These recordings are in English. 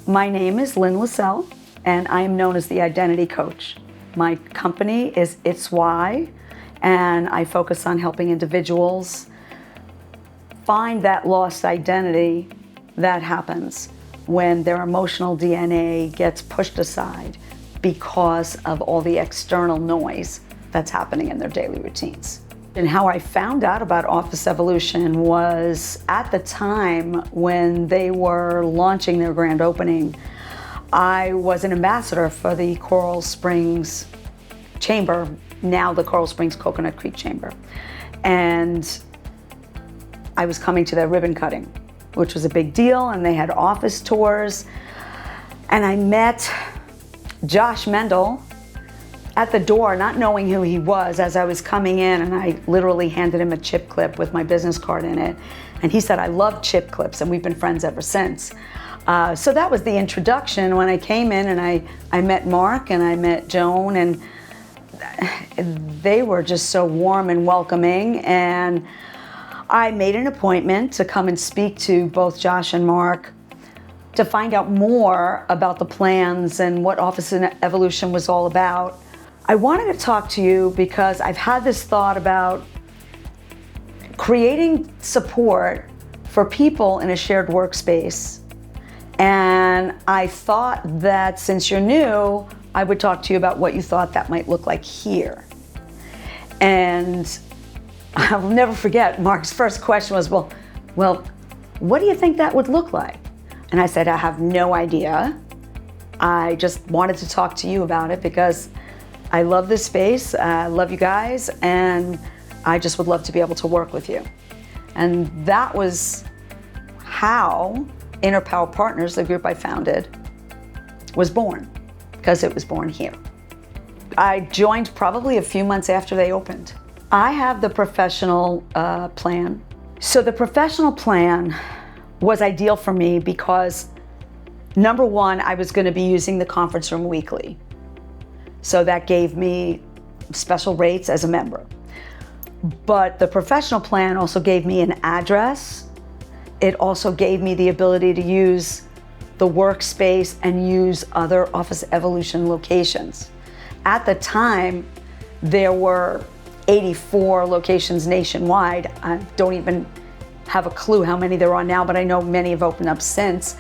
My name is Lynn Lessell, and I am known as the Identity Coach. My company is It's Why, and I focus on helping individuals find that lost identity that happens when their emotional DNA gets pushed aside because of all the external noise that's happening in their daily routines. And how I found out about Office Evolution was at the time when they were launching their grand opening. I was an ambassador for the Coral Springs Chamber, now the Coral Springs Coconut Creek Chamber. And I was coming to their ribbon cutting, which was a big deal, and they had office tours. And I met Josh Mendel at the door, not knowing who he was, as I was coming in, and I literally handed him a chip clip with my business card in it. And he said, I love chip clips, and we've been friends ever since. So that was the introduction. When I came in and I met Mark and I met Joan, and they were just so warm and welcoming. And I made an appointment to come and speak to both Josh and Mark to find out more about the plans and what Office Evolution was all about. I wanted to talk to you because I've had this thought about creating support for people in a shared workspace. And I thought that since you're new, I would talk to you about what you thought that might look like here. And I'll never forget, Mark's first question was, well, what do you think that would look like? And I said, I have no idea. I just wanted to talk to you about it because I love this space, I love you guys, and I just would love to be able to work with you. And that was how Inner Power Partners, the group I founded, was born, because it was born here. I joined probably a few months after they opened. I have the professional plan. So the professional plan was ideal for me because, number one, I was going to be using the conference room weekly. So that gave me special rates as a member. But the professional plan also gave me an address. It also gave me the ability to use the workspace and use other Office Evolution locations. At the time, there were 84 locations nationwide. I don't even have a clue how many there are now, but I know many have opened up since.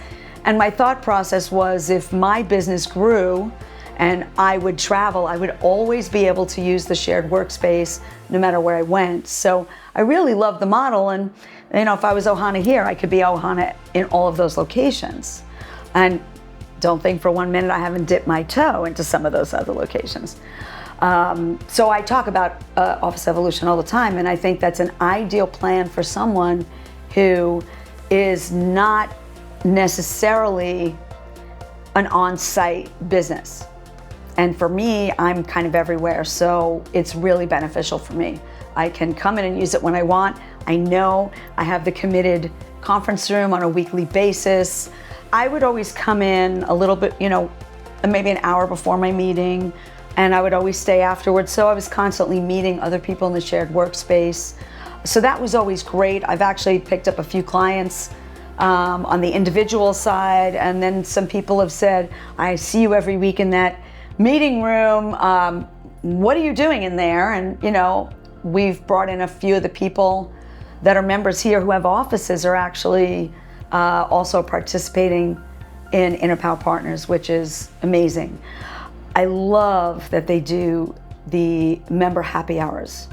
And my thought process was, if my business grew and I would travel, I would always be able to use the shared workspace no matter where I went. So I really loved the model, and if I was Ohana here, I could be Ohana in all of those locations. And don't think for 1 minute I haven't dipped my toe into some of those other locations. So I talk about Office Evolution all the time, and I think that's an ideal plan for someone who is not necessarily an on-site business. And for me, I'm kind of everywhere, so it's really beneficial for me. I can come in and use it when I want. I know I have the committed conference room on a weekly basis. I would always come in a little bit, maybe an hour before my meeting, and I would always stay afterwards. So I was constantly meeting other people in the shared workspace. So that was always great. I've actually picked up a few clients on the individual side, and then some people have said, I see you every week in that meeting room. What are you doing in there? And we've brought in a few of the people that are members here who have offices are actually also participating in Inner Power Partners, which is amazing. I love that they do the member happy hours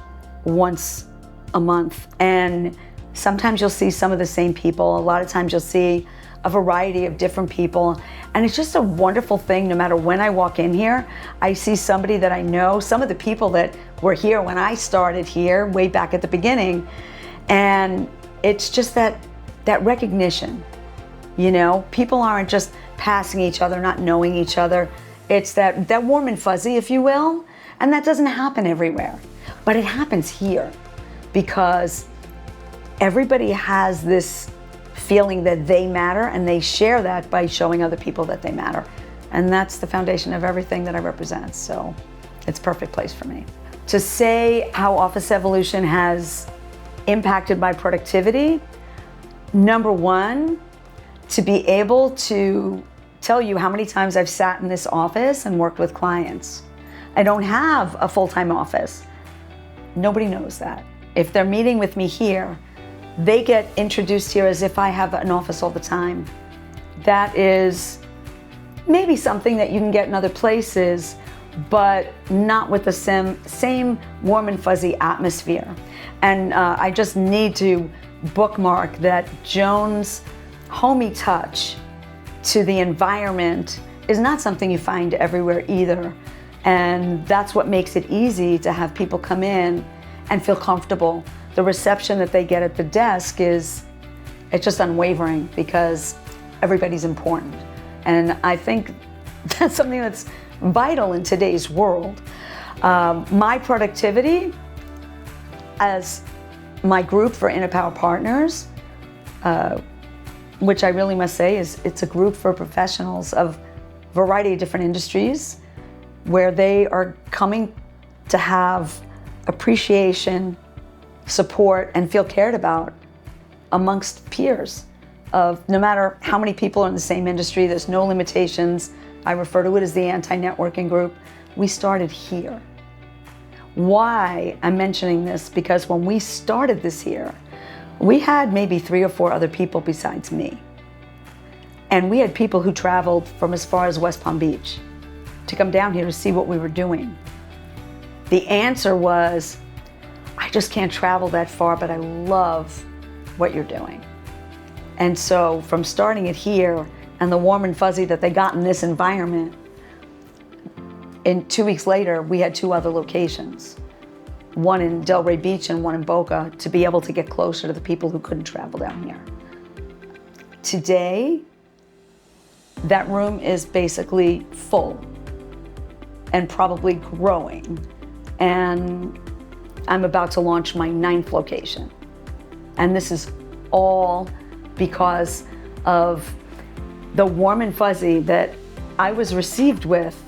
once a month, and sometimes you'll see some of the same people. A lot of times you'll see a variety of different people, and it's just a wonderful thing. No matter when I walk in here, I see somebody that I know, some of the people that were here when I started here way back at the beginning, and it's just that recognition. People aren't just passing each other, not knowing each other. It's that warm and fuzzy, if you will, and that doesn't happen everywhere, but it happens here because everybody has this feeling that they matter, and they share that by showing other people that they matter. And that's the foundation of everything that I represent. So it's a perfect place for me. To say how Office Evolution has impacted my productivity, number one, to be able to tell you how many times I've sat in this office and worked with clients. I don't have a full-time office. Nobody knows that. If they're meeting with me here, they get introduced here as if I have an office all the time. That is maybe something that you can get in other places, but not with the same warm and fuzzy atmosphere. And I just need to bookmark that Joan's homey touch to the environment is not something you find everywhere either. And that's what makes it easy to have people come in and feel comfortable. The reception that they get at the desk it's just unwavering because everybody's important. And I think that's something that's vital in today's world. My productivity as my group for Inner Power Partners, which I really must say it's a group for professionals of a variety of different industries where they are coming to have appreciation, support, and feel cared about amongst peers of no matter how many people are in the same industry. There's no limitations. I refer to it as the anti-networking group. We started here. Why I'm mentioning this? Because when we started this here, we had maybe 3 or 4 other people besides me. And we had people who traveled from as far as West Palm Beach to come down here to see what we were doing. The answer was, I just can't travel that far, but I love what you're doing. And so from starting it here and the warm and fuzzy that they got in this environment, in 2 weeks later, we had 2 other locations, one in Delray Beach and one in Boca, to be able to get closer to the people who couldn't travel down here. Today, that room is basically full and probably growing. And I'm about to launch my 9th location. And this is all because of the warm and fuzzy that I was received with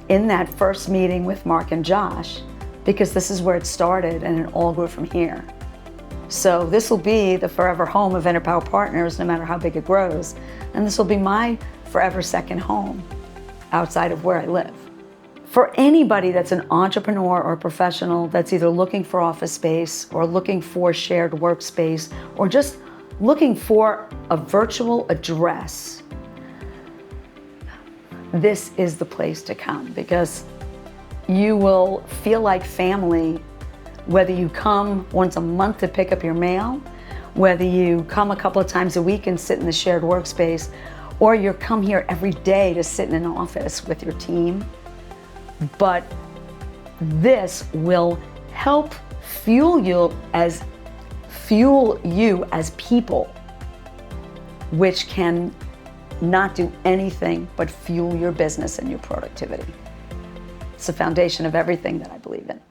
in that first meeting with Mark and Josh, because this is where it started and it all grew from here. So this will be the forever home of Inner Power Partners, no matter how big it grows. And this will be my forever second home outside of where I live. For anybody that's an entrepreneur or professional that's either looking for office space or looking for shared workspace or just looking for a virtual address, this is the place to come, because you will feel like family whether you come once a month to pick up your mail, whether you come a couple of times a week and sit in the shared workspace, or you come here every day to sit in an office with your team. But this will help fuel you as people, which can not do anything but fuel your business and your productivity. It's the foundation of everything that I believe in.